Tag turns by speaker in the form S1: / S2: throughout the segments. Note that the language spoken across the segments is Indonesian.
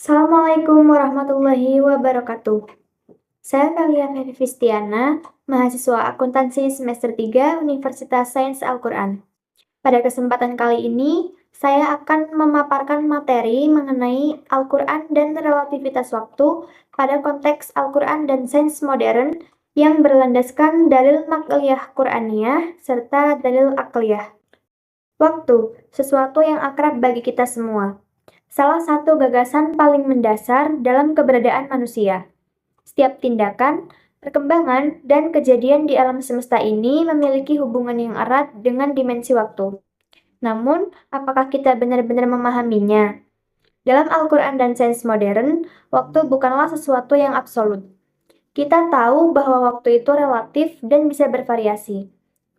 S1: Assalamualaikum warahmatullahi wabarakatuh. Saya Kalia Fevi Fistiana, mahasiswa akuntansi semester 3 Universitas Sains Al-Quran. Pada kesempatan kali ini, saya akan memaparkan materi mengenai Al-Quran dan relativitas waktu pada konteks Al-Quran dan sains modern yang berlandaskan dalil nakliyah Qur'aniyah serta dalil akliyah. Waktu, sesuatu yang akrab bagi kita semua. Salah satu gagasan paling mendasar dalam keberadaan manusia. Setiap tindakan, perkembangan, dan kejadian di alam semesta ini memiliki hubungan yang erat dengan dimensi waktu. Namun, apakah kita benar-benar memahaminya? Dalam Al-Quran dan sains modern, waktu bukanlah sesuatu yang absolut. Kita tahu bahwa waktu itu relatif dan bisa bervariasi.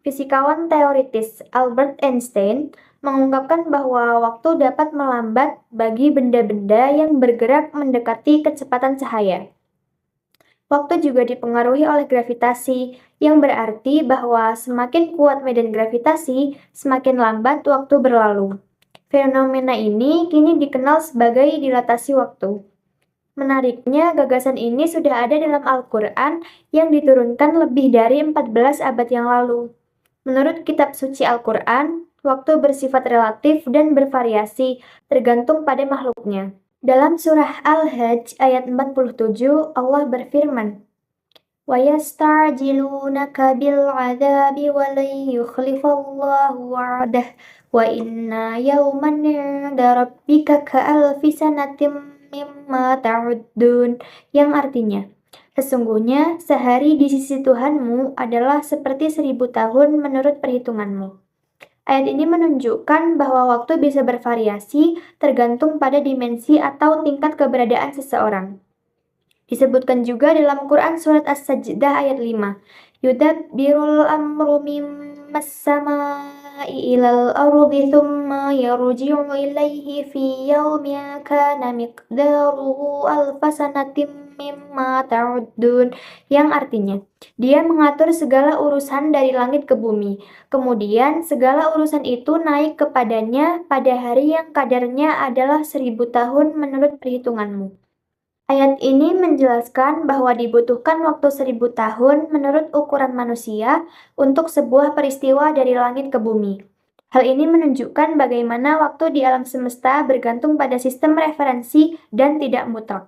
S1: Fisikawan teoritis Albert Einstein mengungkapkan bahwa waktu dapat melambat bagi benda-benda yang bergerak mendekati kecepatan cahaya. Waktu juga dipengaruhi oleh gravitasi, yang berarti bahwa semakin kuat medan gravitasi, semakin lambat waktu berlalu. Fenomena ini kini dikenal sebagai dilatasi waktu. Menariknya, gagasan ini sudah ada dalam Al-Quran yang diturunkan lebih dari 14 abad yang lalu. Menurut kitab suci Al-Quran, waktu bersifat relatif dan bervariasi, tergantung pada makhluknya. Dalam surah Al-Hajj ayat 47, Allah berfirman, وَيَسْتَعْجِلُونَكَ بِالْعَذَابِ وَلَنْ يُخْلِفَ اللَّهُ وَعْدَهُ وَإِنَّ يَوْمًا عِندَ رَبِّكَ كَأَلْفِ سَنَةٍ مِّمَّا تَعُدُّونَ, yang artinya, sesungguhnya sehari di sisi Tuhanmu adalah seperti 1000 tahun menurut perhitunganmu. Ayat ini menunjukkan bahwa waktu bisa bervariasi tergantung pada dimensi atau tingkat keberadaan seseorang. Disebutkan juga dalam Quran surat As-Sajdah ayat 5. Yudabbirul amru mimmas samai ilal ardi thumma yarji'u ilaihi fi yawmin kana miqdaruhu alfasanatim mimma ta'uddun, yang artinya, dia mengatur segala urusan dari langit ke bumi. Kemudian segala urusan itu naik kepadanya pada hari yang kadarnya adalah 1000 tahun menurut perhitunganmu. Ayat ini menjelaskan bahwa dibutuhkan waktu 1000 tahun menurut ukuran manusia untuk sebuah peristiwa dari langit ke bumi. Hal ini menunjukkan bagaimana waktu di alam semesta bergantung pada sistem referensi dan tidak mutlak.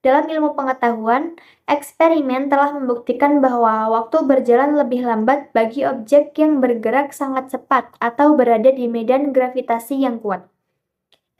S1: Dalam ilmu pengetahuan, eksperimen telah membuktikan bahwa waktu berjalan lebih lambat bagi objek yang bergerak sangat cepat atau berada di medan gravitasi yang kuat.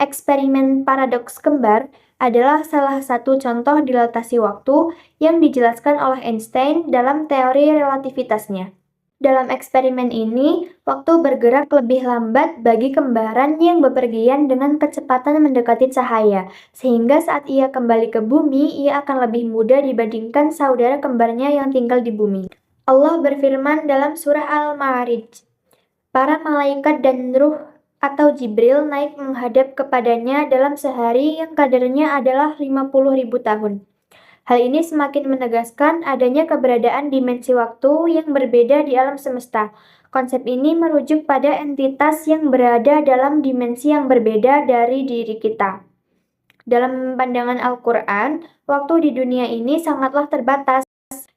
S1: Eksperimen paradoks kembar adalah salah satu contoh dilatasi waktu yang dijelaskan oleh Einstein dalam teori relativitasnya. Dalam eksperimen ini, waktu bergerak lebih lambat bagi kembaran yang bepergian dengan kecepatan mendekati cahaya, sehingga saat ia kembali ke bumi, ia akan lebih mudah dibandingkan saudara kembarnya yang tinggal di bumi. Allah berfirman dalam surah Al-Ma'arij, para malaikat dan ruh atau Jibril naik menghadap kepadanya dalam sehari yang kadarnya adalah 50.000 tahun. Hal ini semakin menegaskan adanya keberadaan dimensi waktu yang berbeda di alam semesta. Konsep ini merujuk pada entitas yang berada dalam dimensi yang berbeda dari diri kita. Dalam pandangan Al-Quran, waktu di dunia ini sangatlah terbatas,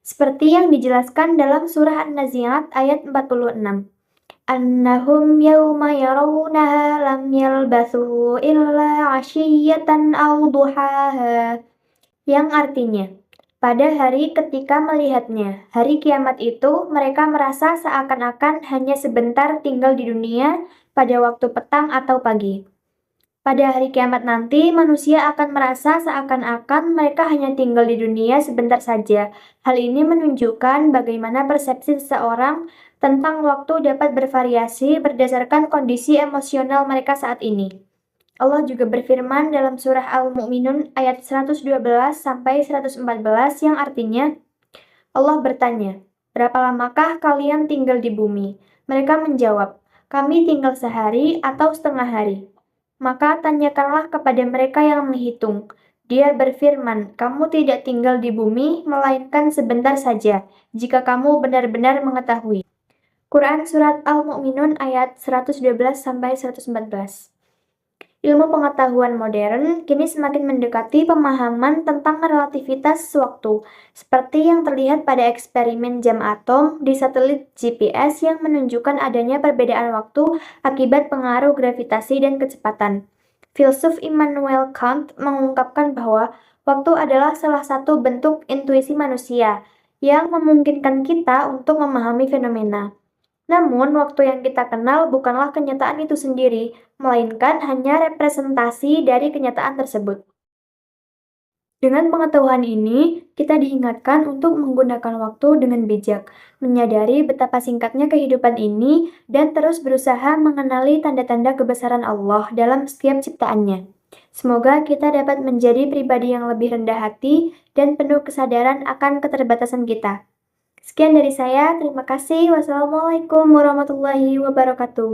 S1: seperti yang dijelaskan dalam surah An-Nazi'at ayat 46. Annahum yawma yarawnaha lam yalbathu illa 'ashiyatan aw duhaha, yang artinya, pada hari ketika melihatnya, hari kiamat itu mereka merasa seakan-akan hanya sebentar tinggal di dunia pada waktu petang atau pagi. Pada hari kiamat nanti, manusia akan merasa seakan-akan mereka hanya tinggal di dunia sebentar saja. Hal ini menunjukkan bagaimana persepsi seseorang tentang waktu dapat bervariasi berdasarkan kondisi emosional mereka saat ini. Allah juga berfirman dalam surah Al-Mu'minun ayat 112-114 yang artinya, Allah bertanya, berapa lamakah kalian tinggal di bumi? Mereka menjawab, kami tinggal sehari atau setengah hari. Maka tanyakanlah kepada mereka yang menghitung. Dia berfirman, kamu tidak tinggal di bumi, melainkan sebentar saja, jika kamu benar-benar mengetahui. Quran Surat Al-Mu'minun ayat 112-114. Ilmu pengetahuan modern kini semakin mendekati pemahaman tentang relativitas waktu, seperti yang terlihat pada eksperimen jam atom di satelit GPS yang menunjukkan adanya perbedaan waktu akibat pengaruh gravitasi dan kecepatan. Filsuf Immanuel Kant mengungkapkan bahwa waktu adalah salah satu bentuk intuisi manusia yang memungkinkan kita untuk memahami fenomena. Namun, waktu yang kita kenal bukanlah kenyataan itu sendiri, melainkan hanya representasi dari kenyataan tersebut. Dengan pengetahuan ini, kita diingatkan untuk menggunakan waktu dengan bijak, menyadari betapa singkatnya kehidupan ini, dan terus berusaha mengenali tanda-tanda kebesaran Allah dalam setiap ciptaannya. Semoga kita dapat menjadi pribadi yang lebih rendah hati dan penuh kesadaran akan keterbatasan kita. Sekian dari saya, terima kasih. Wassalamualaikum warahmatullahi wabarakatuh.